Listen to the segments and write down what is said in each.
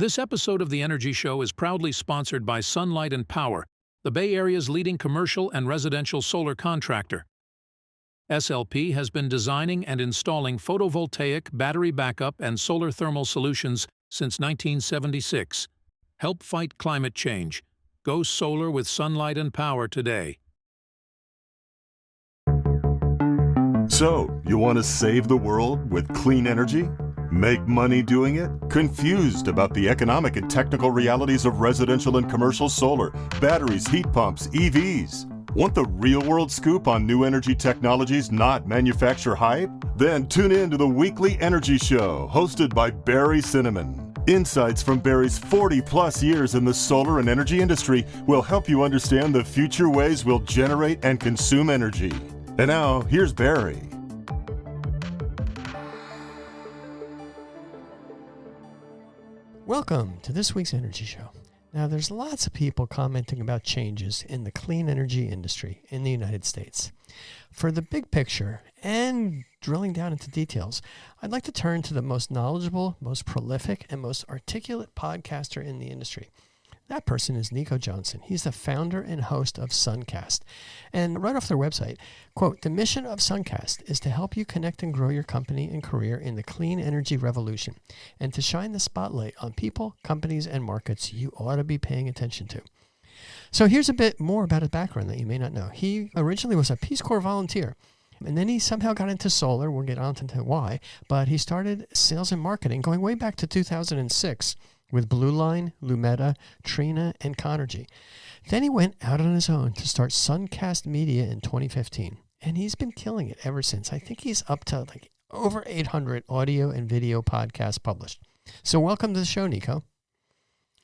This episode of The Energy Show is proudly sponsored by Sunlight and Power, the Bay Area's leading commercial and residential solar contractor. SLP has been designing and installing photovoltaic, battery backup, and solar thermal solutions since 1976. Help fight climate change. Go solar with Sunlight and Power today. So, you want to save the world with clean energy? Make money doing it? Confused about the economic and technical realities of residential and commercial solar, batteries, heat pumps, EVs? Want the real-world scoop on new energy technologies, not manufacturer hype? Then tune in to the Weekly Energy Show, hosted by Barry Cinnamon. Insights from Barry's 40-plus years in the solar and energy industry will help you understand the future ways we'll generate and consume energy. And now, here's Barry. Welcome to this week's Energy Show. Now, there's lots of people commenting about changes in the clean energy industry in the United States. For the big picture and drilling down into details, I'd like to turn to the most knowledgeable, most prolific, and most articulate podcaster in the industry. That person is Nico Johnson. He's the founder and host of SunCast. And right off their website, quote, "The mission of SunCast is to help you connect and grow your company and career in the clean energy revolution and to shine the spotlight on people, companies, and markets you ought to be paying attention to." So here's a bit more about his background that you may not know. He originally was a Peace Corps volunteer, and then he somehow got into solar. We'll get on to why. But he started sales and marketing going way back to 2006. With Blue Line, Lumeta, Trina, and Conergy. Then he went out on his own to start SunCast Media in 2015. And he's been killing it ever since. I think he's up to like over 800 audio and video podcasts published. So welcome to the show, Nico.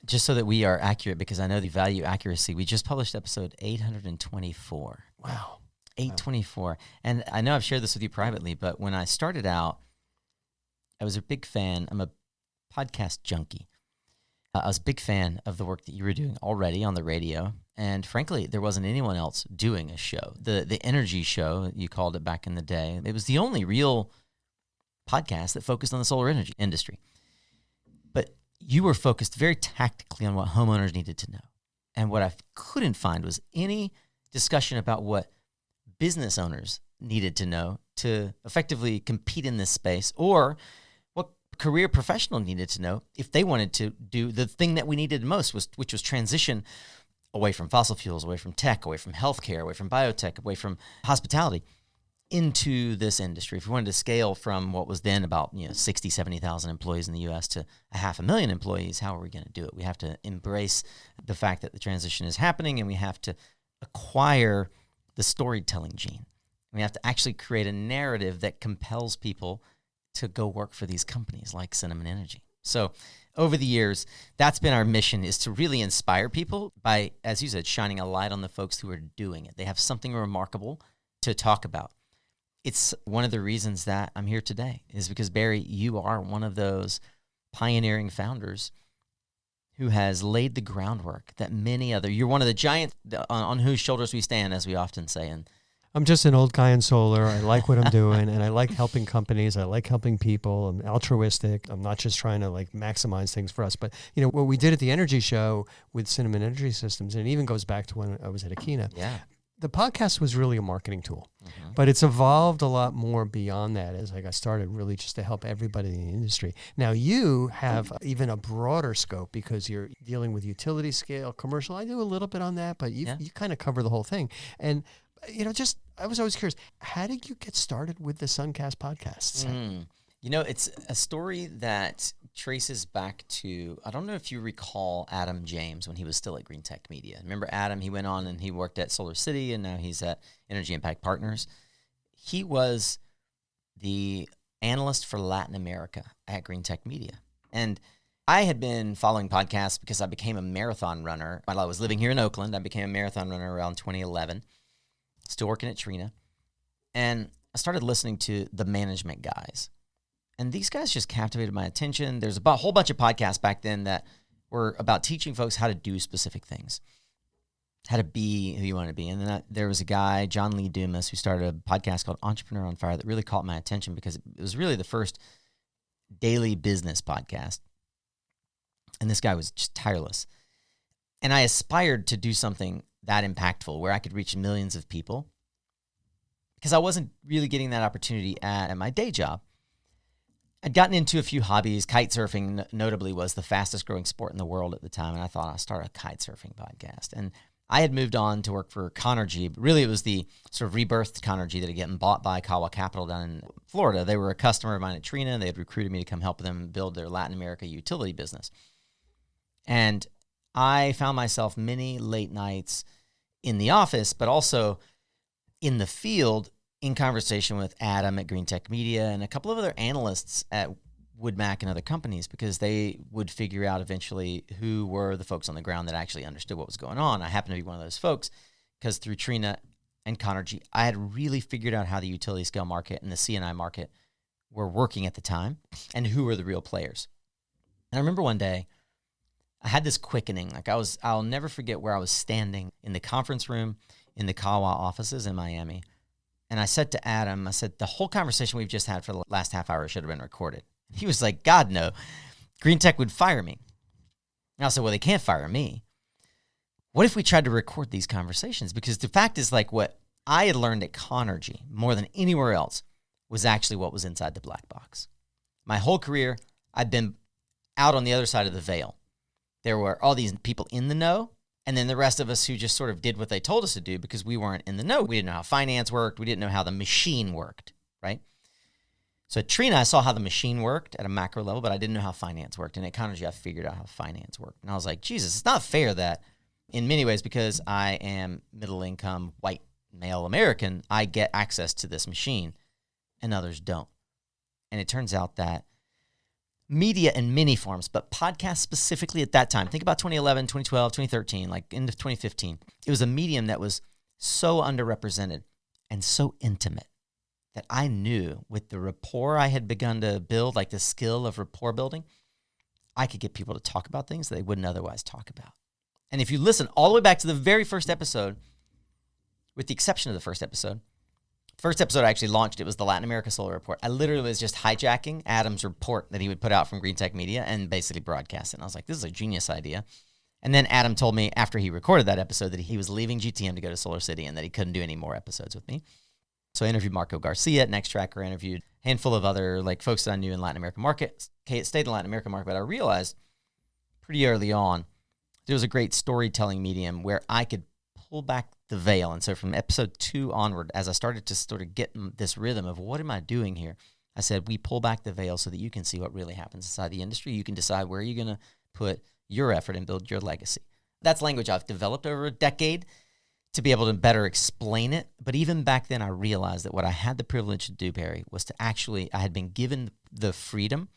Just so that we are accurate, because I know the value accuracy, we just published episode 824. Wow. 824. And I know I've shared this with you privately, but when I started out, I was a big fan. I'm a podcast junkie. I was a big fan of the work that you were doing already on the radio, and frankly, there wasn't anyone else doing a show. The Energy Show, you called it back in the day, it was the only real podcast that focused on the solar energy industry. But you were focused very tactically on what homeowners needed to know. And what I couldn't find was any discussion about what business owners needed to know to effectively compete in this space, or career professional needed to know if they wanted to do the thing that we needed most, which was transition away from fossil fuels, away from tech, away from healthcare, away from biotech, away from hospitality into this industry. If we wanted to scale from what was then about 60, 70,000 employees in the U.S. to 500,000 employees, how are we going to do it? We have to embrace the fact that the transition is happening, and we have to acquire the storytelling gene. We have to actually create a narrative that compels people to go work for these companies like Cinnamon Energy. So over the years, that's been our mission, is to really inspire people by, as you said, shining a light on the folks who are doing it. They have something remarkable to talk about. It's one of the reasons that I'm here today, is because, Barry, you are one of those pioneering founders who has laid the groundwork that many other, you're one of the giants on whose shoulders we stand, as we often say. And I'm just an old guy in solar. I like what I'm doing, and I like helping companies. I like helping people. I'm altruistic. I'm not just trying to maximize things for us. But what we did at the Energy Show with Cinnamon Energy Systems, and it even goes back to when I was at Akina. Yeah. The podcast was really a marketing tool, but it's evolved a lot more beyond that as I got started, really just to help everybody in the industry. Now you have even a broader scope because you're dealing with utility scale, commercial. I do a little bit on that, but you kind of cover the whole thing. And I was always curious, how did you get started with the SunCast podcasts? It's a story that traces back to, I don't know if you recall Adam James when he was still at Green Tech Media. Remember Adam? He went on and he worked at Solar City, and now he's at Energy Impact Partners. He was the analyst for Latin America at Green Tech Media. And I had been following podcasts because I became a marathon runner. While I was living here in Oakland, I became a marathon runner around 2011. Still working at Trina. And I started listening to the management guys. And these guys just captivated my attention. There's a whole bunch of podcasts back then that were about teaching folks how to do specific things, how to be who you want to be. And then there was a guy, John Lee Dumas, who started a podcast called Entrepreneur on Fire that really caught my attention because it was really the first daily business podcast. And this guy was just tireless. And I aspired to do something that impactful where I could reach millions of people because I wasn't really getting that opportunity at my day job. I'd gotten into a few hobbies. Kite surfing, notably, was the fastest growing sport in the world at the time. And I thought I'll start a kite surfing podcast. And I had moved on to work for Conergy. Really, it was the sort of rebirthed Conergy that had gotten bought by Kawa Capital down in Florida. They were a customer of mine at Trina. They had recruited me to come help them build their Latin America utility business. And I found myself many late nights in the office, but also in the field in conversation with Adam at Green Tech Media and a couple of other analysts at WoodMac and other companies, because they would figure out eventually who were the folks on the ground that actually understood what was going on. I happened to be one of those folks because through Trina and Conergy, I had really figured out how the utility scale market and the C&I market were working at the time and who were the real players. And I remember one day I had this quickening. I'll never forget where I was standing in the conference room in the Kawa offices in Miami. And I said to Adam, the whole conversation we've just had for the last half hour should have been recorded. He was like, God, no. Green Tech would fire me. And I said, well, they can't fire me. What if we tried to record these conversations? Because the fact is, like, what I had learned at Conergy more than anywhere else was actually what was inside the black box. My whole career, I'd been out on the other side of the veil. There were all these people in the know, and then the rest of us who just sort of did what they told us to do because we weren't in the know. We didn't know how finance worked. We didn't know how the machine worked, right? So at Trina, I saw how the machine worked at a macro level, but I didn't know how finance worked. And at Conergy, I figured out how finance worked. And I was like, Jesus, it's not fair that in many ways, because I am middle income, white, male American, I get access to this machine and others don't. And it turns out that media in many forms, but podcasts specifically at that time, think about 2011, 2012, 2013, like end of 2015, it was a medium that was so underrepresented and so intimate that I knew with the rapport I had begun to build, like the skill of rapport building, I could get people to talk about things that they wouldn't otherwise talk about. And if you listen all the way back to the very first episode, with the exception of the first episode I actually launched, it was the Latin America Solar Report. I literally was just hijacking Adam's report that he would put out from Green Tech Media and basically broadcast it. And I was like, this is a genius idea. And then Adam told me after he recorded that episode that he was leaving GTM to go to Solar City and that he couldn't do any more episodes with me. So I interviewed Marco Garcia at Next Tracker, interviewed a handful of other like folks that I knew in Latin American market, stayed in the Latin American market, but I realized pretty early on there was a great storytelling medium where I could pull back the veil. And so from episode 2 onward, as I started to sort of get this rhythm of what am I doing here, I said, we pull back the veil so that you can see what really happens inside the industry. You can decide where you're going to put your effort and build your legacy. That's language I've developed over a decade to be able to better explain it. But even back then, I realized that what I had the privilege to do, Barry, was to actually, I had been given the freedom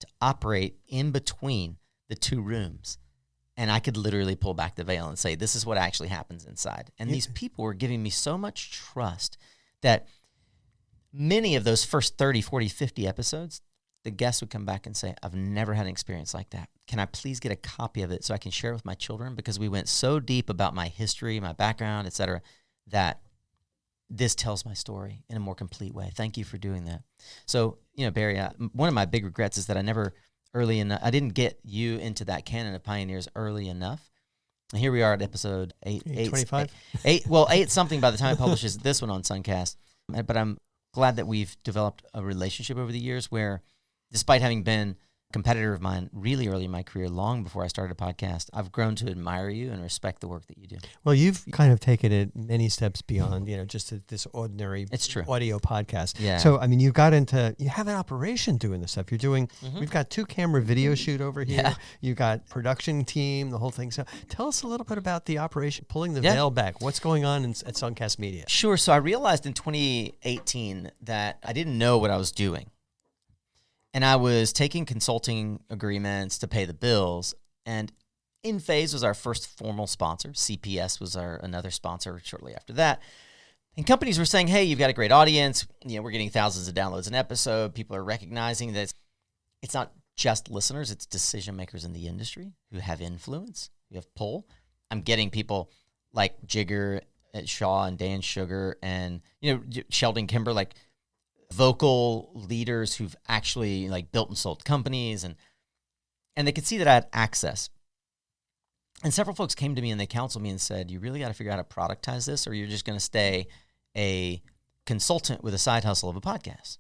to operate in between the two rooms. And I could literally pull back the veil and say, this is what actually happens inside. And these people were giving me so much trust that many of those first 30, 40, 50 episodes, the guests would come back and say, I've never had an experience like that. Can I please get a copy of it so I can share it with my children? Because we went so deep about my history, my background, et cetera, that this tells my story in a more complete way. Thank you for doing that. So, Barry, one of my big regrets is that I didn't get you into that canon of pioneers early enough. And here we are at episode 825. 8 something by the time it publishes this one on SunCast. But I'm glad that we've developed a relationship over the years where, despite having been a competitor of mine really early in my career, long before I started a podcast, I've grown to admire you and respect the work that you do. Well, you've kind of taken it many steps beyond, just this ordinary audio podcast. Yeah. So, I mean, you have an operation doing this stuff. You're doing, we've got 2-camera video shoot over here. Yeah. You've got production team, the whole thing. So tell us a little bit about the operation, pulling the veil back. What's going on at SunCast Media? Sure. So I realized in 2018 that I didn't know what I was doing. And I was taking consulting agreements to pay the bills. And InPhase was our first formal sponsor. CPS was another sponsor shortly after that. And companies were saying, hey, you've got a great audience. We're getting thousands of downloads an episode. People are recognizing that it's not just listeners, it's decision makers in the industry who have influence, who have pull. I'm getting people like Jigger at Shaw and Dan Sugar and, Sheldon Kimber, like vocal leaders who've actually like built and sold companies. And And they could see that I had access. And several folks came to me and they counseled me and said, you really got to figure out how to productize this, or you're just going to stay a consultant with a side hustle of a podcast.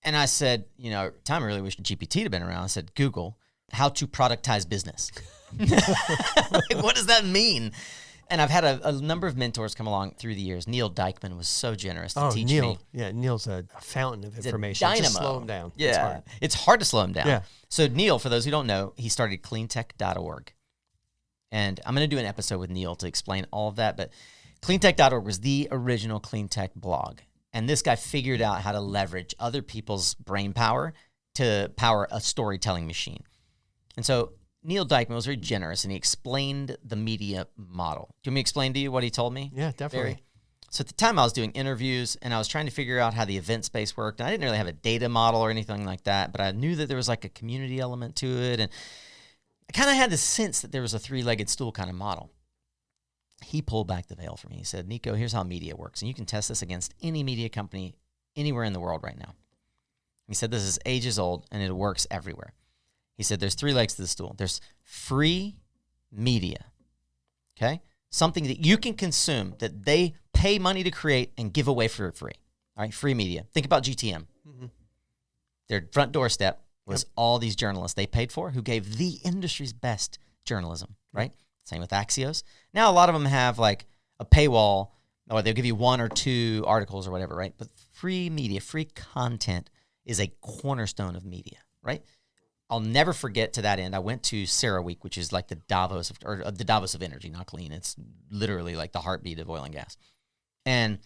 And I said, you know, time I really wish GPT had been around. I said, Google, how to productize business. Like, what does that mean? And I've had a number of mentors come along through the years. Neil Dykman was so generous to teach me. Yeah, Neil's a fountain of He's information. a Just dynamo. slow him down. Yeah, it's hard to slow him down. Yeah. So Neil, for those who don't know, he started cleantech.org. And I'm going to do an episode with Neil to explain all of that. But cleantech.org was the original clean tech blog. And this guy figured out how to leverage other people's brain power to power a storytelling machine. And so Neil Dykman was very generous, and he explained the media model. Do you want me to explain to you what he told me? Yeah, definitely. So at the time I was doing interviews, and I was trying to figure out how the event space worked. And I didn't really have a data model or anything like that, but I knew that there was like a community element to it. And I kind of had this sense that there was a three-legged stool kind of model. He pulled back the veil for me. He said, Nico, here's how media works. And you can test this against any media company anywhere in the world right now. He said, this is ages old, and it works everywhere. He said, there's three legs to the stool. There's free media, okay? Something that you can consume that they pay money to create and give away for free, all right? Free media. Think about GTM. Mm-hmm. Their front doorstep was all these journalists they paid for who gave the industry's best journalism, right? Same with Axios. Now, a lot of them have like a paywall, or they'll give you 1 or 2 articles or whatever, right? But free media, free content is a cornerstone of media, right? I'll never forget, to that end, I went to CERAWeek, which is like the Davos of energy, not clean. It's literally like the heartbeat of oil and gas. And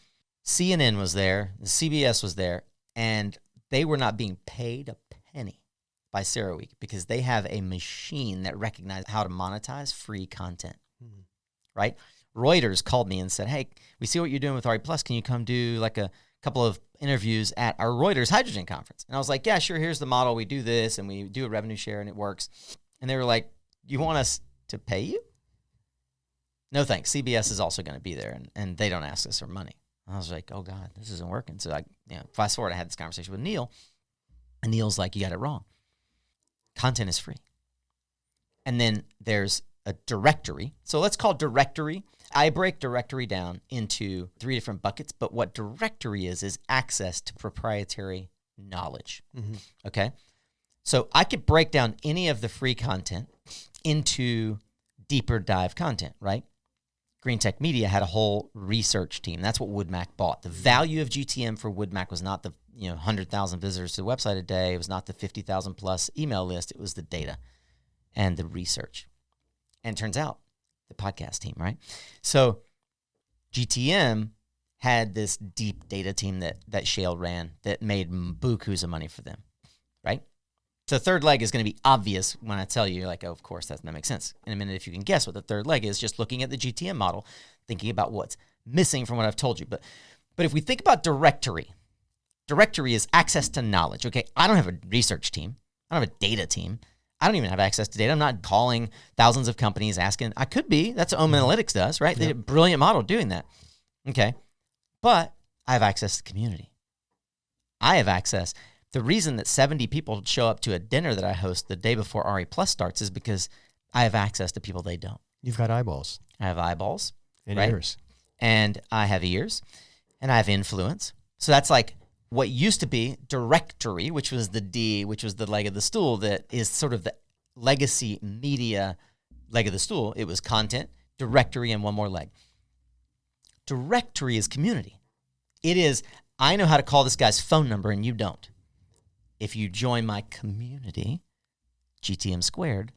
CNN was there, CBS was there, and they were not being paid a penny by CERAWeek because they have a machine that recognizes how to monetize free content, right? Reuters called me and said, hey, we see what you're doing with RE+. Can you come do like a couple of interviews at our Reuters Hydrogen Conference? And I was like, yeah, sure. Here's the model. We do this, and we do a revenue share, and it works. And they were like, you want us to pay you? No, thanks. CBS is also going to be there, and they don't ask us for money. I was like, oh, God, this isn't working. So fast forward, I had this conversation with Neil, and Neil's like, you got it wrong. Content is free. And then there's a directory. So let's call directory. I break directory down into 3 different buckets, but what directory is access to proprietary knowledge. Mm-hmm. Okay? So I could break down any of the free content into deeper dive content, right? Green Tech Media had a whole research team. That's what WoodMac bought. The value of GTM for WoodMac was not the 100,000 visitors to the website a day. It was not the 50,000 plus email list. It was the data and the research. And it turns out, the podcast team, right? So GTM had this deep data team that Shale ran that made bukus of money for them, right? So the third leg is going to be obvious when I tell you, like, oh, of course, that makes sense. In a minute, if you can guess what the third leg is, just looking at the GTM model, thinking about what's missing from what I've told you. But if we think about directory is access to knowledge. Okay, I don't have a research team. I don't have a data team. I don't even have access to data. I'm not calling thousands of companies asking. I could be. That's what Ohm Analytics does, right? Yep. They did a brilliant model doing that. Okay, but I have access to community. I have access. The reason that 70 people show up to a dinner that I host the day before RE Plus starts is because I have access to people they don't. You've got eyeballs. I have eyeballs. And right? ears. And I have ears. And I have influence. So that's like what used to be directory, which was the D, which was the leg of the stool that is sort of the legacy media leg of the stool. It was content, directory, and one more leg. Directory is community. It is, I know how to call this guy's phone number and you don't. If you join my community, GTM Squared,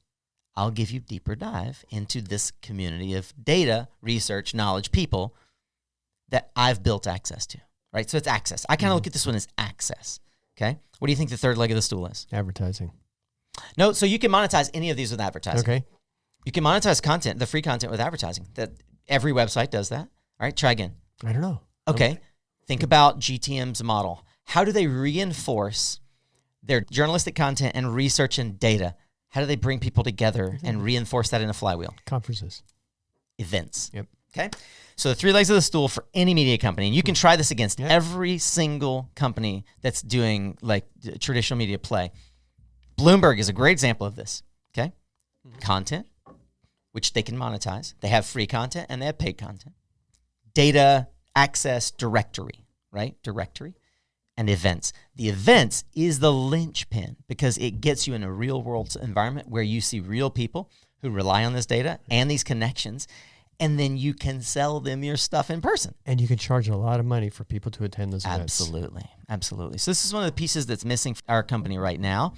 I'll give you deeper dive into this community of data, research, knowledge, people that I've built access to, right? So it's access. I kind of look at this one as access, okay? What do you think the third leg of the stool is? Advertising. No, so you can monetize any of these with advertising. Okay. You can monetize content, the free content with advertising. That every website does that. All right, try again. I don't know. Okay. Think about GTM's model. How do they reinforce their journalistic content and research and data? How do they bring people together and reinforce that in a flywheel? Conferences. Events. Yep. Okay. So the 3 legs of the stool for any media company, and you can try this against every single company that's doing like traditional media play. Bloomberg is a great example of this, okay? Content, which they can monetize. They have free content and they have paid content. Data, access, directory, right? Directory and events. The events is the linchpin because it gets you in a real world environment where you see real people who rely on this data and these connections, and then you can sell them your stuff in person. And you can charge a lot of money for people to attend those events. Absolutely. Absolutely. So this is one of the pieces that's missing for our company right now.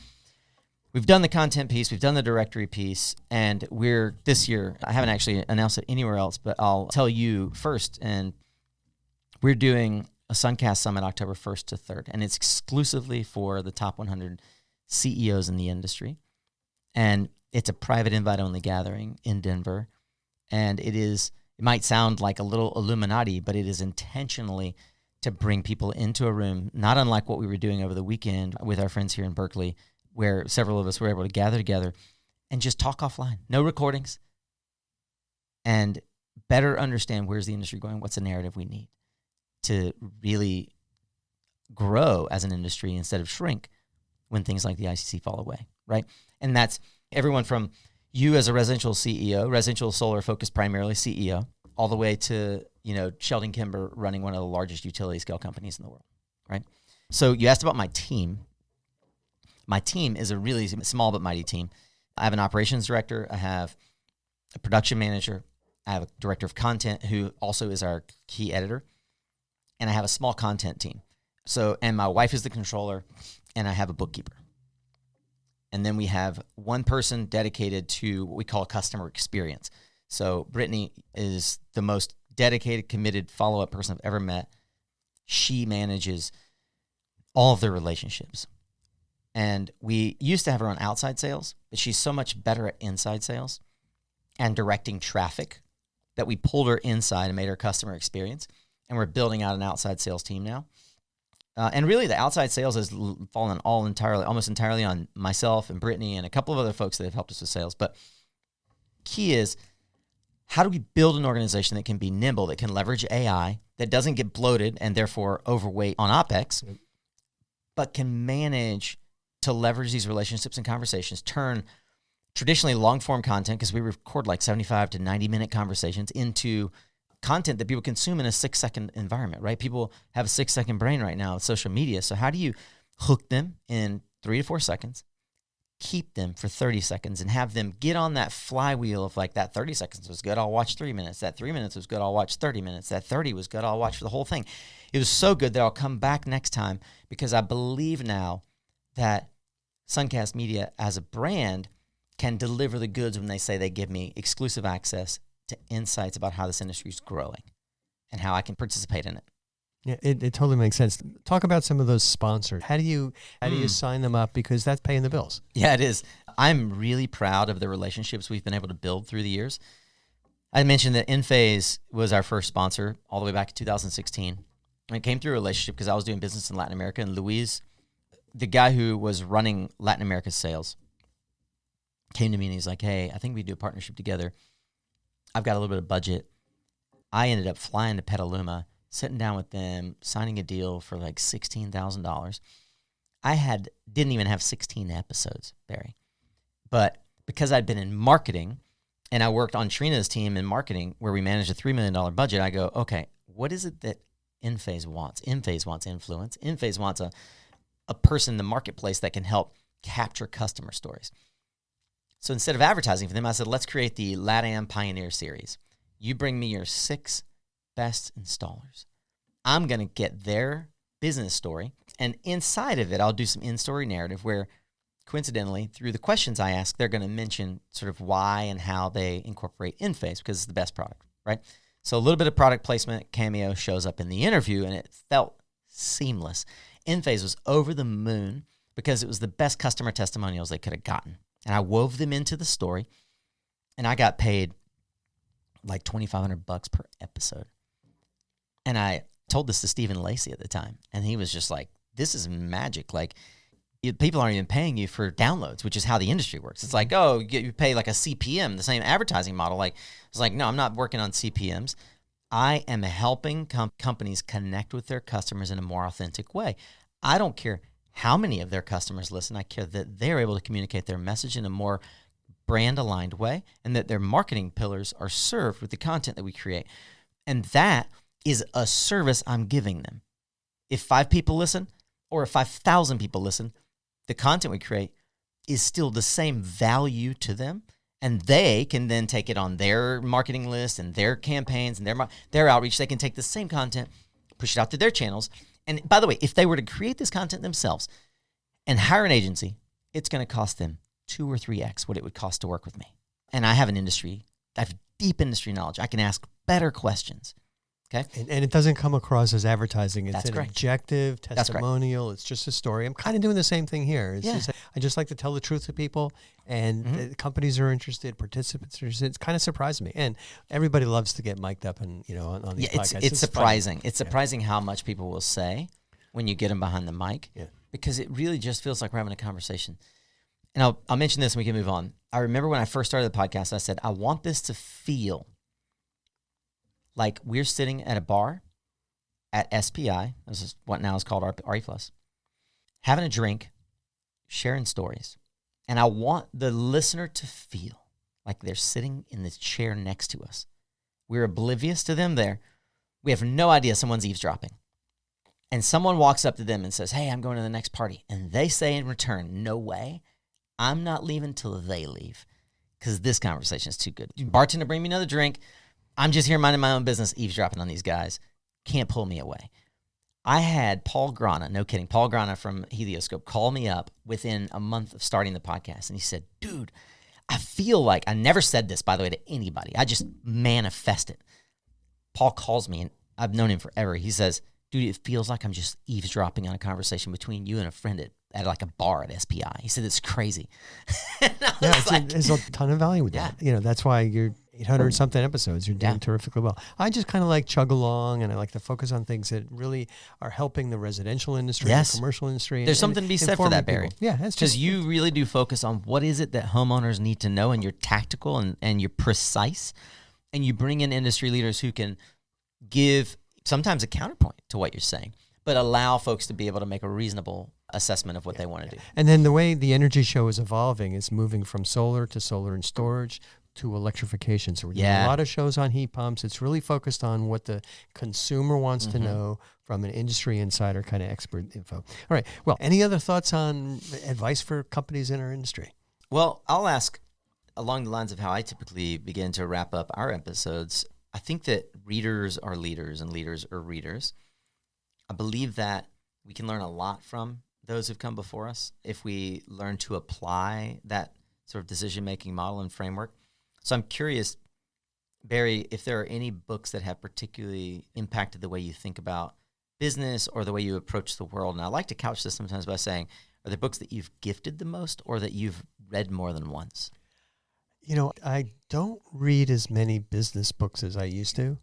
We've done the content piece, we've done the directory piece, and we're this year, I haven't actually announced it anywhere else, but I'll tell you first, and we're doing a SunCast Summit October 1st to 3rd, and it's exclusively for the top 100 CEOs in the industry. And it's a private invite-only gathering in Denver. And it might sound like a little Illuminati, but it is intentionally to bring people into a room, not unlike what we were doing over the weekend with our friends here in Berkeley, where several of us were able to gather together and just talk offline. No recordings. And better understand where's the industry going, what's the narrative we need to really grow as an industry instead of shrink when things like the ICC fall away, right? And that's everyone from you as a residential CEO, residential solar focused primarily CEO, all the way to, Sheldon Kimber running one of the largest utility scale companies in the world, right? So you asked about my team. My team is a really small but mighty team. I have an operations director. I have a production manager. I have a director of content who also is our key editor. And I have a small content team. And my wife is the controller, and I have a bookkeeper. And then we have one person dedicated to what we call customer experience. So Brittany is the most dedicated, committed follow-up person I've ever met. She manages all of their relationships. And we used to have her on outside sales, but she's so much better at inside sales and directing traffic that we pulled her inside and made her customer experience. And we're building out an outside sales team now. And really, the outside sales has fallen almost entirely on myself and Brittany and a couple of other folks that have helped us with sales. But key is, how do we build an organization that can be nimble, that can leverage AI, that doesn't get bloated and therefore overweight on OpEx, but can manage to leverage these relationships and conversations, turn traditionally long-form content, because we record like 75 to 90-minute conversations, into content that people consume in a 6-second environment, right? People have a 6-second brain right now with social media. So how do you hook them in 3 to 4 seconds, keep them for 30 seconds, and have them get on that flywheel of like, that 30 seconds was good, I'll watch 3 minutes. That 3 minutes was good, I'll watch 30 minutes. That 30 was good, I'll watch the whole thing. It was so good that I'll come back next time, because I believe now that SunCast Media as a brand can deliver the goods when they say they give me exclusive access to insights about how this industry is growing and how I can participate in it. Yeah, it totally makes sense. Talk about some of those sponsors. How do you sign them up? Because that's paying the bills. Yeah, it is. I'm really proud of the relationships we've been able to build through the years. I mentioned that Enphase was our first sponsor all the way back in 2016. And it came through a relationship because I was doing business in Latin America, and Luis, the guy who was running Latin America's sales, came to me and he's like, hey, I think we do a partnership together. I've got a little bit of budget. I ended up flying to Petaluma, sitting down with them, signing a deal for like $16,000. I didn't even have 16 episodes, Barry. But because I'd been in marketing and I worked on Trina's team in marketing where we managed a $3 million budget, I go, okay, what is it that Enphase wants? Enphase wants influence. Enphase wants a person in the marketplace that can help capture customer stories. So instead of advertising for them, I said, let's create the LATAM Pioneer Series. You bring me your 6 best installers. I'm going to get their business story. And inside of it, I'll do some in-story narrative where, coincidentally, through the questions I ask, they're going to mention sort of why and how they incorporate Enphase, because it's the best product, right? So a little bit of product placement cameo shows up in the interview, and it felt seamless. Enphase was over the moon because it was the best customer testimonials they could have gotten. And I wove them into the story, and I got paid like $2,500 per episode. And I told this to Stephen Lacey at the time, and he was just like, this is magic. Like, people aren't even paying you for downloads, which is how the industry works. It's like, oh, you pay like a CPM, the same advertising model. Like, it's like, no, I'm not working on CPMs. I am helping companies connect with their customers in a more authentic way. I don't care how many of their customers listen. I care that they're able to communicate their message in a more brand-aligned way and that their marketing pillars are served with the content that we create. And that is a service I'm giving them. If 5 people listen or if 5,000 people listen, the content we create is still the same value to them. And they can then take it on their marketing list and their campaigns and their outreach. They can take the same content, push it out to their channels. And by the way, if they were to create this content themselves and hire an agency, it's going to cost them 2 or 3x what it would cost to work with me. And I have I have deep industry knowledge. I can ask better questions. Okay. And it doesn't come across as advertising. It's That's an correct. objective testimonial. It's just a story. I'm kind of doing the same thing here. I just like to tell the truth to people, and the companies are interested, participants are interested. It's kind of surprising me. And everybody loves to get mic'd up and, on these podcasts. It's surprising. Funny. It's surprising how much people will say when you get them behind the mic, because it really just feels like we're having a conversation. And I'll mention this and we can move on. I remember when I first started the podcast, I said, I want this to feel like we're sitting at a bar at SPI, this is what now is called RE+, having a drink, sharing stories. And I want the listener to feel like they're sitting in the chair next to us. We're oblivious to them there. We have no idea someone's eavesdropping. And someone walks up to them and says, hey, I'm going to the next party. And they say in return, no way, I'm not leaving till they leave because this conversation is too good. Bartender, bring me another drink. I'm just here minding my own business, eavesdropping on these guys. Can't pull me away. I had Paul Grana, no kidding, Paul Grana from Helioscope call me up within a month of starting the podcast. And he said, dude, I feel like, I never said this, by the way, to anybody. I just manifest it. Paul calls me, and I've known him forever. He says, dude, it feels like I'm just eavesdropping on a conveation between you and a friend at like a bar at SPI. He said, it's crazy. There's a ton of value with that. That's why you're 800 something episodes. You're doing terrifically well. I just kind of like chug along, and I like to focus on things that really are helping the residential industry, the commercial industry. There's something to be said for that, Barry. Yeah, that's because you really do focus on what is it that homeowners need to know, and you're tactical and you're precise, and you bring in industry leaders who can give sometimes a counterpoint to what you're saying, but allow folks to be able to make a reasonable assessment of what they want to do. And then the way the energy show is evolving is moving from solar to solar and storage to electrification. So we're doing a lot of shows on heat pumps. It's really focused on what the consumer wants to know from an industry insider kind of expert info. All right. Well, any other thoughts on advice for companies in our industry? Well, I'll ask along the lines of how I typically begin to wrap up our episodes. I think that readers are leaders and leaders are readers. I believe that we can learn a lot from those who've come before us if we learn to apply that sort of decision-making model and framework. So I'm curious, Barry, if there are any books that have particularly impacted the way you think about business or the way you approach the world. And I like to couch this sometimes by saying, are there books that you've gifted the most or that you've read more than once? I don't read as many business books as I used to.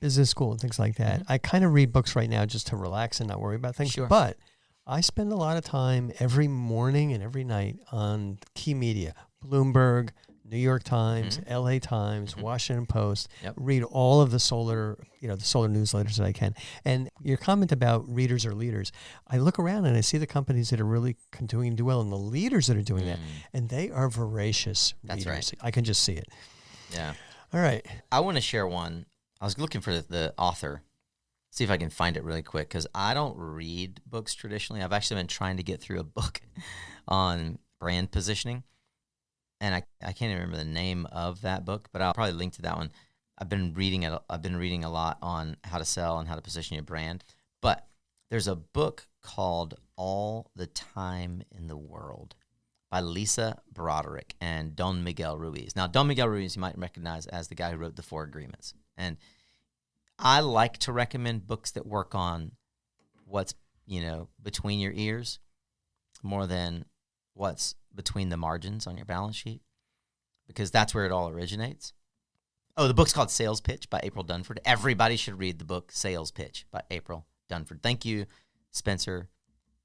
Business school and things like that. I kind of read books right now just to relax and not worry about things. Sure. But I spend a lot of time every morning and every night on key media, Bloomberg, New York Times, LA Times, Washington Post, read all of the solar newsletters that I can. And your comment about readers are leaders, I look around and I see the companies that are really continuing to do well and the leaders that are doing that, and they are voracious readers. That's right. I can just see it. Yeah. All right. I want to share one. I was looking for the author, see if I can find it really quick, because I don't read books traditionally. I've actually been trying to get through a book on brand positioning. And I can't even remember the name of that book, but I'll probably link to that one. I've been reading a lot on how to sell and how to position your brand. But there's a book called All the Time in the World by Lisa Broderick and Don Miguel Ruiz. Now, Don Miguel Ruiz you might recognize as the guy who wrote the 4 Agreements. And I like to recommend books that work on what's, between your ears more than what's between the margins on your balance sheet, because that's where it all originates. Oh, the book's called Sales Pitch by April Dunford. Everybody should read the book Sales Pitch by April Dunford. Thank you, Spencer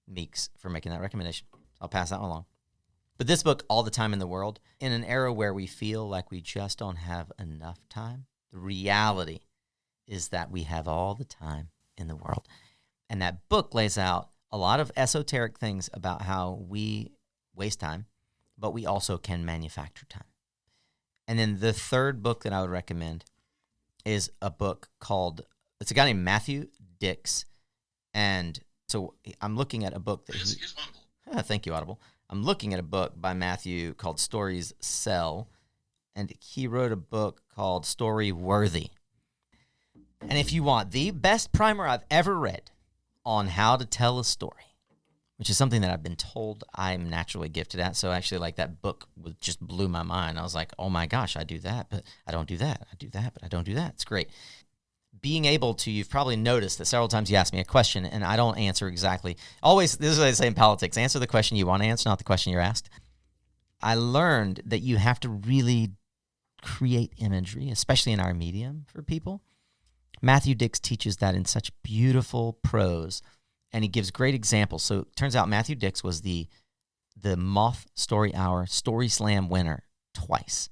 Meeks, for making that recommendation. I'll pass that one along. But this book, All the Time in the World, in an era where we feel like we just don't have enough time, the reality is that we have all the time in the world. And that book lays out a lot of esoteric things about how we waste time, but we also can manufacture time. And then the third book that I would recommend is a book called, it's a guy named Matthew Dix. And so I'm looking at a book that thank you, Audible. I'm looking at a book by Matthew called Stories Sell. And he wrote a book called Story Worthy. And if you want the best primer I've ever read on how to tell a story, which is something that I've been told I'm naturally gifted at. So actually, like, that book just blew my mind. I was like, oh my gosh, I do that, but I don't do that. I do that, but I don't do that. It's great. Being able to, you've probably noticed that several times you ask me a question and I don't answer exactly. Always, this is what I say in politics, answer the question you want to answer, not the question you're asked. I learned that you have to really create imagery, especially in our medium, for people. Matthew Dix teaches that in such beautiful prose, and he gives great examples. So it turns out Matthew Dix was the Moth Story Hour Story Slam winner twice.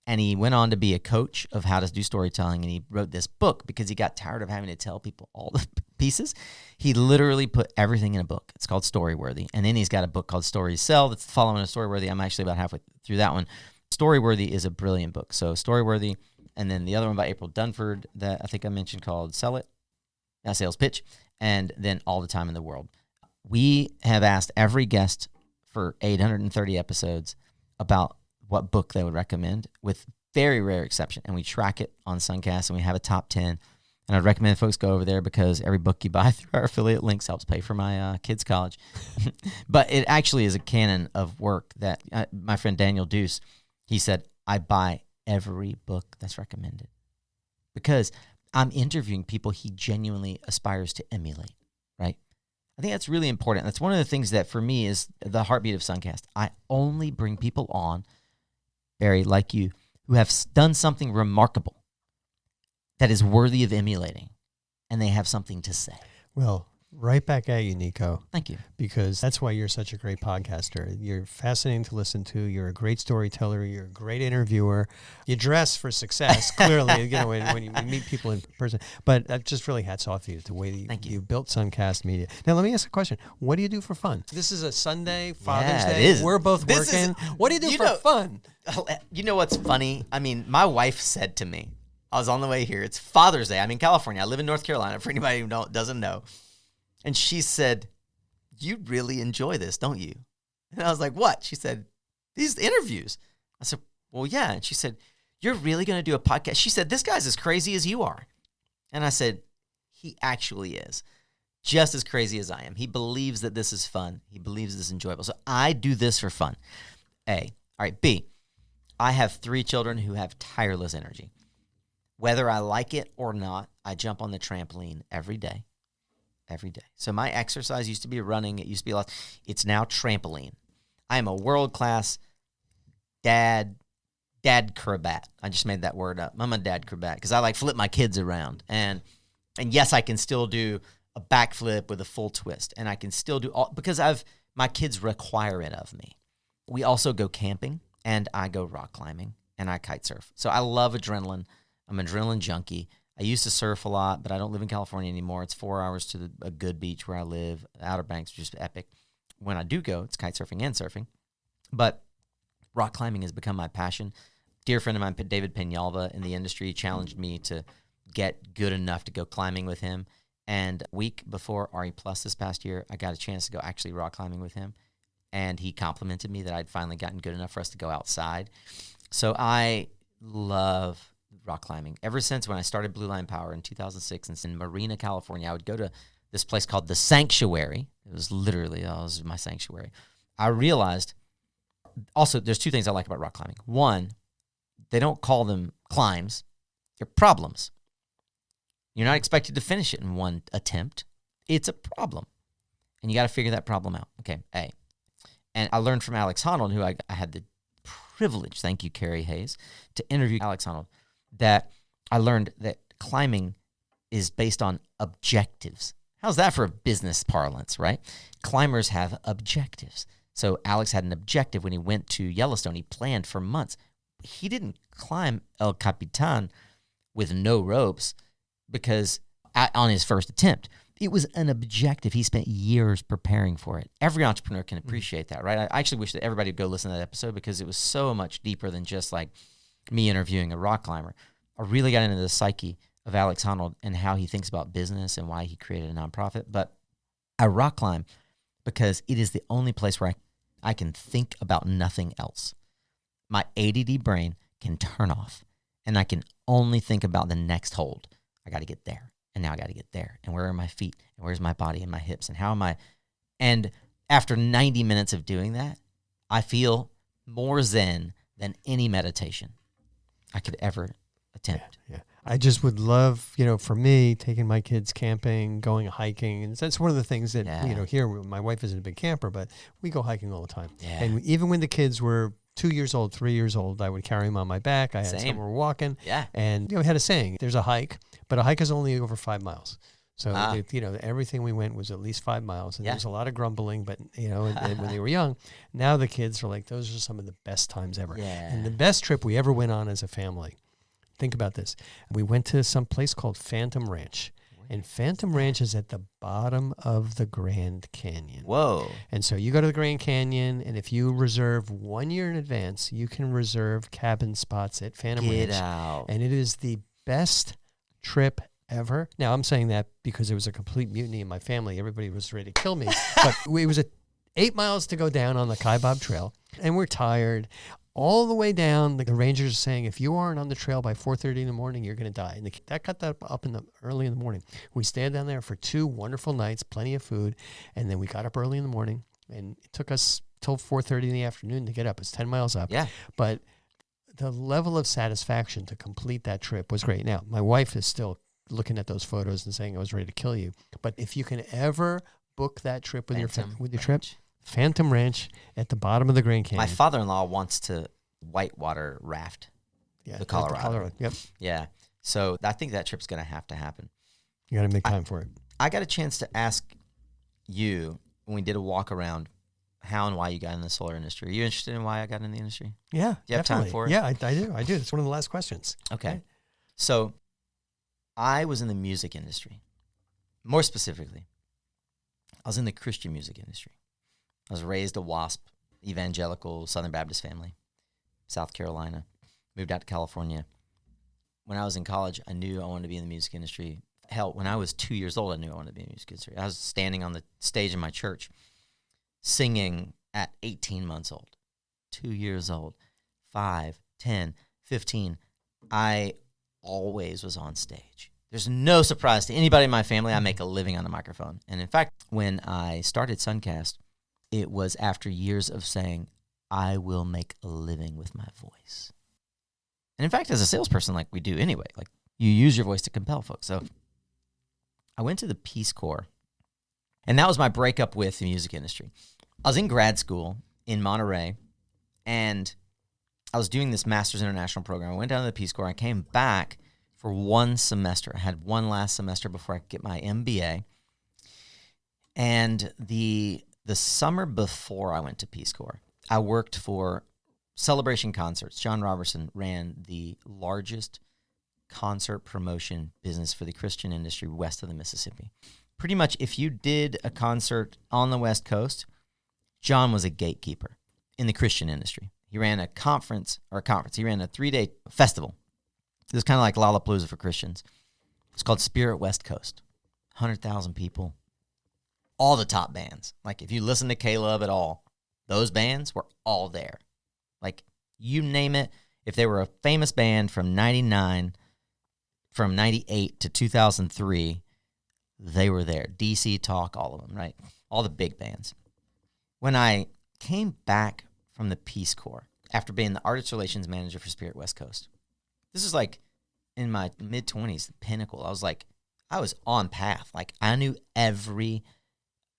And he went on to be a coach of how to do storytelling, and he wrote this book because he got tired of having to tell people all the pieces. He literally put everything in a book. It's called Storyworthy. And then he's got a book called Stories Sell that's following a Storyworthy. I'm actually about halfway through that one. Storyworthy is a brilliant book. So Storyworthy, and then the other one by April Dunford that I think I mentioned called Sell It, Sales Pitch, and then All the Time in the World. We have asked every guest for 830 episodes about what book they would recommend, with very rare exception. And we track it on SunCast, and we have a top 10. And I'd recommend folks go over there because every book you buy through our affiliate links helps pay for my kids' college. But it actually is a canon of work that my friend Daniel Deuce, he said, I buy every book that's recommended because I'm interviewing people he genuinely aspires to emulate, right? I think that's really important. That's one of the things that for me is the heartbeat of SunCast. I only bring people on, Barry, like you, who have done something remarkable that is worthy of emulating, and they have something to say. Well, right back at you, Nico. Thank you. Because that's why you're such a great podcaster. You're fascinating to listen to. You're a great storyteller. You're a great interviewer. You dress for success, clearly, you know, when you meet people in person. But that just really hats off to you, the way that you built SunCast Media. Now, let me ask a question. What do you do for fun? This is a Sunday, Father's Day. It is. We're both working. What do you do for fun? You know what's funny? I mean, my wife said to me, I was on the way here. It's Father's Day. I'm in California. I live in North Carolina, for anybody who doesn't know. And she said, you really enjoy this, don't you? And I was like, what? She said, these interviews. I said, well, yeah. And she said, you're really going to do a podcast? She said, this guy's as crazy as you are. And I said, he actually is. Just as crazy as I am. He believes that this is fun. He believes this is enjoyable. So I do this for fun. A. All right, B. I have 3 children who have tireless energy. Whether I like it or not, I jump on the trampoline every day. Every day. So my exercise used to be running. It used to be a lot. It's now trampoline. I am a world-class dad acrobat. I just made that word up. I'm a dad acrobat because I like flip my kids around. And yes, I can still do a backflip with a full twist. And I can still do all because my kids require it of me. We also go camping, and I go rock climbing, and I kite surf. So I love adrenaline. I'm an adrenaline junkie. I used to surf a lot, but I don't live in California anymore. It's 4 hours to a good beach where I live. Outer Banks, just epic. When I do go, it's kite surfing and surfing. But rock climbing has become my passion. Dear friend of mine, David Peñalva, in the industry, challenged me to get good enough to go climbing with him. And a week before RE Plus this past year, I got a chance to go actually rock climbing with him. And he complimented me that I'd finally gotten good enough for us to go outside. So I love rock climbing. Ever since when I started Blue Line Power in 2006 and in Marina, California, I would go to this place called The Sanctuary. It was literally, it was my sanctuary. I realized, also, there's 2 things I like about rock climbing. One, they don't call them climbs. They're problems. You're not expected to finish it in one attempt. It's a problem. And you got to figure that problem out. Okay, A. And I learned from Alex Honnold, who I had the privilege, thank you, Carrie Hayes, to interview Alex Honnold, that I learned that climbing is based on objectives. How's that for a business parlance, right? Climbers have objectives. So Alex had an objective when he went to Yellowstone. He planned for months. He didn't climb El Capitan with no ropes because on his first attempt. it was an objective. He spent years preparing for it. Every entrepreneur can appreciate that, right? I actually wish that everybody would go listen to that episode because it was so much deeper than just like me interviewing a rock climber. I really got into the psyche of Alex Honnold and how he thinks about business and why he created a nonprofit. But I rock climb because it is the only place where I can think about nothing else. My ADD brain can turn off and I can only think about the next hold. I got to get there. And now I got to get there. And where are my feet? And where's my body and my hips? And how am I? And after 90 minutes of doing that, I feel more zen than any meditation I could ever attempt. Yeah. I just would love, for me, taking my kids camping, going hiking. And that's one of the things that, here, my wife isn't a big camper, but we go hiking all the time. Yeah. And even when the kids were 2 years old, 3 years old, I would carry them on my back. I had some were walking. Yeah. And, we had a saying, there's a hike, but a hike is only over 5 miles. So, everything we went was at least 5 miles. And there was a lot of grumbling, but, and when they were young, now the kids are like, those are some of the best times ever. Yeah. And the best trip we ever went on as a family. Think about this. We went to some place called Phantom Ranch. And Phantom Ranch is at the bottom of the Grand Canyon. Whoa. And so you go to the Grand Canyon, and if you reserve 1 year in advance, you can reserve cabin spots at Phantom Ranch. Get out. And it is the best trip ever. Now, I'm saying that because there was a complete mutiny in my family. Everybody was ready to kill me. But it was 8 miles to go down on the Kaibab Trail, and we're tired. All the way down, the rangers are saying, if you aren't on the trail by 4:30 in the morning, you're going to die. And that got that up early in the morning. We stayed down there for 2 wonderful nights, plenty of food, and then we got up early in the morning, and it took us till 4:30 in the afternoon to get up. It's 10 miles up. Yeah. But the level of satisfaction to complete that trip was great. Now, my wife is still looking at those photos and saying I was ready to kill you. But if you can ever book that trip with your trip, Phantom Ranch at the bottom of the Grand Canyon. My father-in-law wants to whitewater raft the Colorado. Yep. Yeah. So I think that trip's going to happen. You got to make time for it. I got a chance to ask you when we did a walk around how and why you got in the solar industry. Are you interested in why I got in the industry? Yeah. Do you have time for it? Yeah, I do. It's one of the last questions. Okay. So I was in the music industry. More specifically, I was in the Christian music industry. I was raised a WASP, evangelical Southern Baptist family, South Carolina. Moved out to California. When I was in college, I knew I wanted to be in the music industry. Hell, when I was 2 years old, I knew I wanted to be in the music industry. I was standing on the stage in my church singing at 18 months old, 2 years old, 5, 10, 15. I always was on stage. There's no surprise to anybody in my family. I make a living on the microphone. And in fact, when I started SunCast, it was after years of saying, I will make a living with my voice. And in fact, as a salesperson, like we do anyway, like you use your voice to compel folks. So I went to the Peace Corps, and that was my breakup with the music industry. I was in grad school in Monterey, and I was doing this Master's International program. I went down to the Peace Corps. I came back for 1 semester. I had one last semester before I could get my MBA. And the summer before I went to Peace Corps, I worked for Celebration Concerts. John Robertson ran the largest concert promotion business for the Christian industry west of the Mississippi. Pretty much if you did a concert on the West Coast, John was a gatekeeper in the Christian industry. He ran a conference. He ran a 3-day festival. It was kind of like Lollapalooza for Christians. It's called Spirit West Coast. 100,000 people. All the top bands. Like if you listen to K-Love at all, those bands were all there. Like you name it. If they were a famous band from 99, from 98 to 2003, they were there. DC Talk, all of them, right? All the big bands. When I came back from the Peace Corps, after being the artist relations manager for Spirit West Coast, this is like in my mid-20s, the pinnacle. I was on path. Like I knew every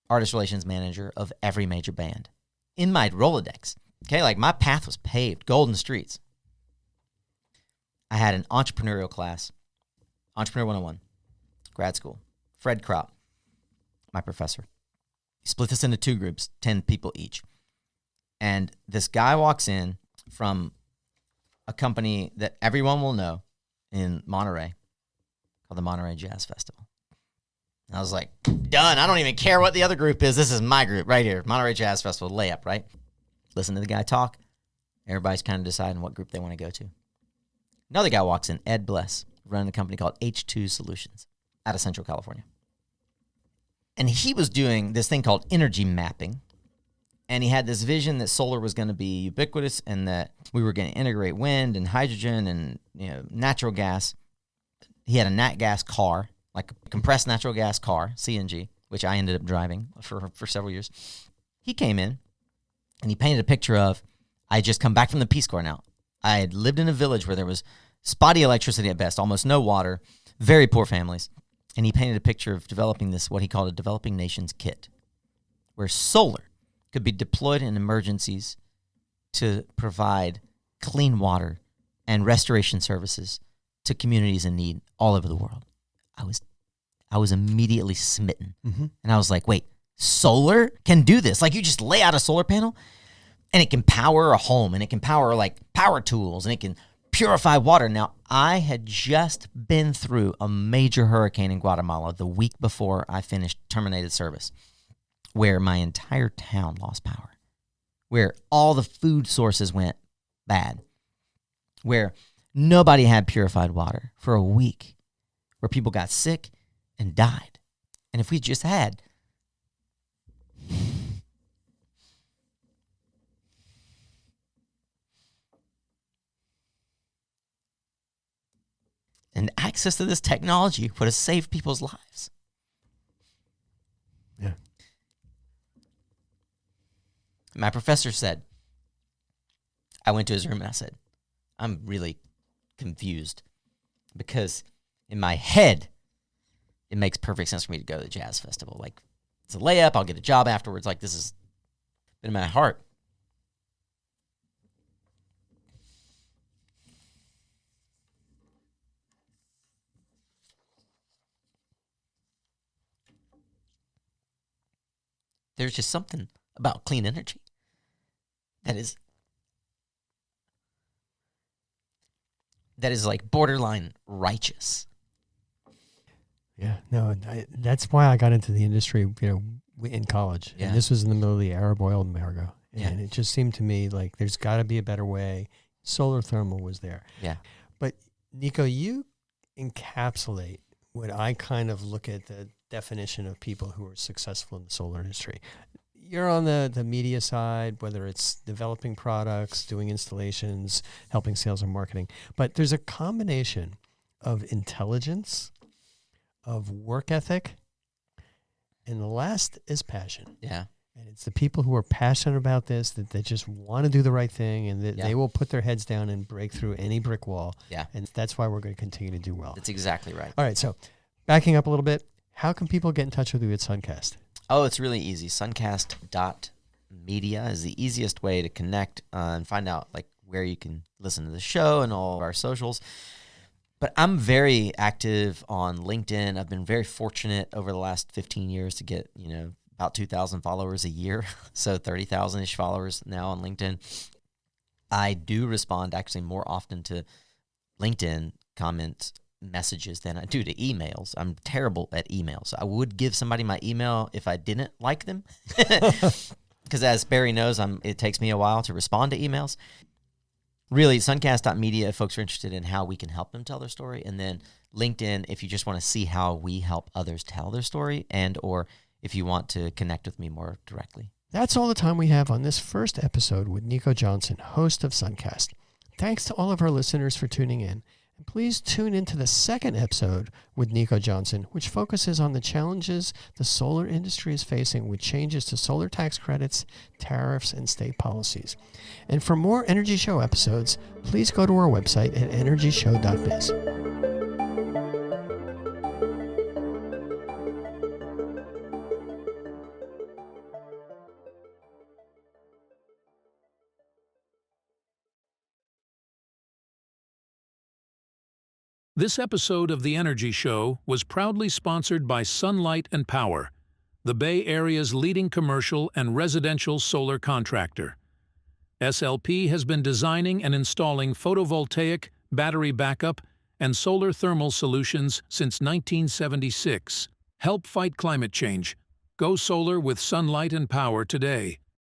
artist relations manager of every major band in my Rolodex. Okay, like my path was paved, golden streets. I had an entrepreneurial class, Entrepreneur 101, grad school. Fred Kropp, my professor. He split this into 2 groups, 10 people each. And this guy walks in from a company that everyone will know in Monterey called the Monterey Jazz Festival. I was like, done. I don't even care what the other group is. This is my group right here. Monterey Jazz Festival, layup, right? Listen to the guy talk. Everybody's kind of deciding what group they want to go to. Another guy walks in, Ed Bless, running a company called H2 Solutions out of Central California. And he was doing this thing called energy mapping. And he had this vision that solar was going to be ubiquitous and that we were going to integrate wind and hydrogen and natural gas. He had a nat gas car, like a compressed natural gas car, CNG, which I ended up driving for several years. He came in and he painted a picture of, I had just come back from the Peace Corps now. I had lived in a village where there was spotty electricity at best, almost no water, very poor families. And he painted a picture of developing this, what he called a developing nations kit, where solar could be deployed in emergencies to provide clean water and restoration services to communities in need all over the world. I was immediately smitten. Mm-hmm. And I was like, wait, solar can do this? Like, you just lay out a solar panel and it can power a home and it can power like power tools and it can purify water. Now, I had just been through a major hurricane in Guatemala the week before I terminated service, where my entire town lost power, where all the food sources went bad, where nobody had purified water for a week, where people got sick and died. And if we just had and access to this technology would have saved people's lives. Yeah. My professor said, I went to his room and I said, I'm really confused because in my head, it makes perfect sense for me to go to the jazz festival. Like, it's a layup. I'll get a job afterwards. Like, this is, but in my heart, there's just something about clean energy that is like borderline righteous. Yeah, no, that's why I got into the industry, in college. Yeah. And this was in the middle of the Arab oil embargo. Yeah. And it just seemed to me like there's got to be a better way. Solar thermal was there. Yeah. But Nico, you encapsulate what I kind of look at the definition of people who are successful in the solar industry. You're on the media side, whether it's developing products, doing installations, helping sales and marketing. But there's a combination of intelligence, of work ethic, and the last is passion. Yeah. And it's the people who are passionate about this, that they just want to do the right thing, and that they will put their heads down and break through any brick wall. Yeah. And that's why we're going to continue to do well. That's exactly right. All right, so backing up a little bit, how can people get in touch with you at SunCast? Oh, it's really easy. Suncast.media is the easiest way to connect and find out like where you can listen to the show and all of our socials. But I'm very active on LinkedIn. I've been very fortunate over the last 15 years to get, about 2,000 followers a year. So 30,000-ish followers now on LinkedIn. I do respond actually more often to LinkedIn comments, messages than I do to emails. I'm terrible at emails. I would give somebody my email if I didn't like them. Because as Barry knows, it takes me a while to respond to emails. Really, suncast.media if folks are interested in how we can help them tell their story. And then LinkedIn if you just want to see how we help others tell their story, and or if you want to connect with me more directly. That's all the time we have on this first episode with Nico Johnson, host of SunCast. Thanks to all of our listeners for tuning in. And please tune into the second episode with Nico Johnson, which focuses on the challenges the solar industry is facing with changes to solar tax credits, tariffs, and state policies. And for more Energy Show episodes, please go to our website at energyshow.biz. This episode of The Energy Show was proudly sponsored by Sunlight and Power, the Bay Area's leading commercial and residential solar contractor. SLP has been designing and installing photovoltaic, battery backup, and solar thermal solutions since 1976. Help fight climate change. Go solar with sunlight and power today.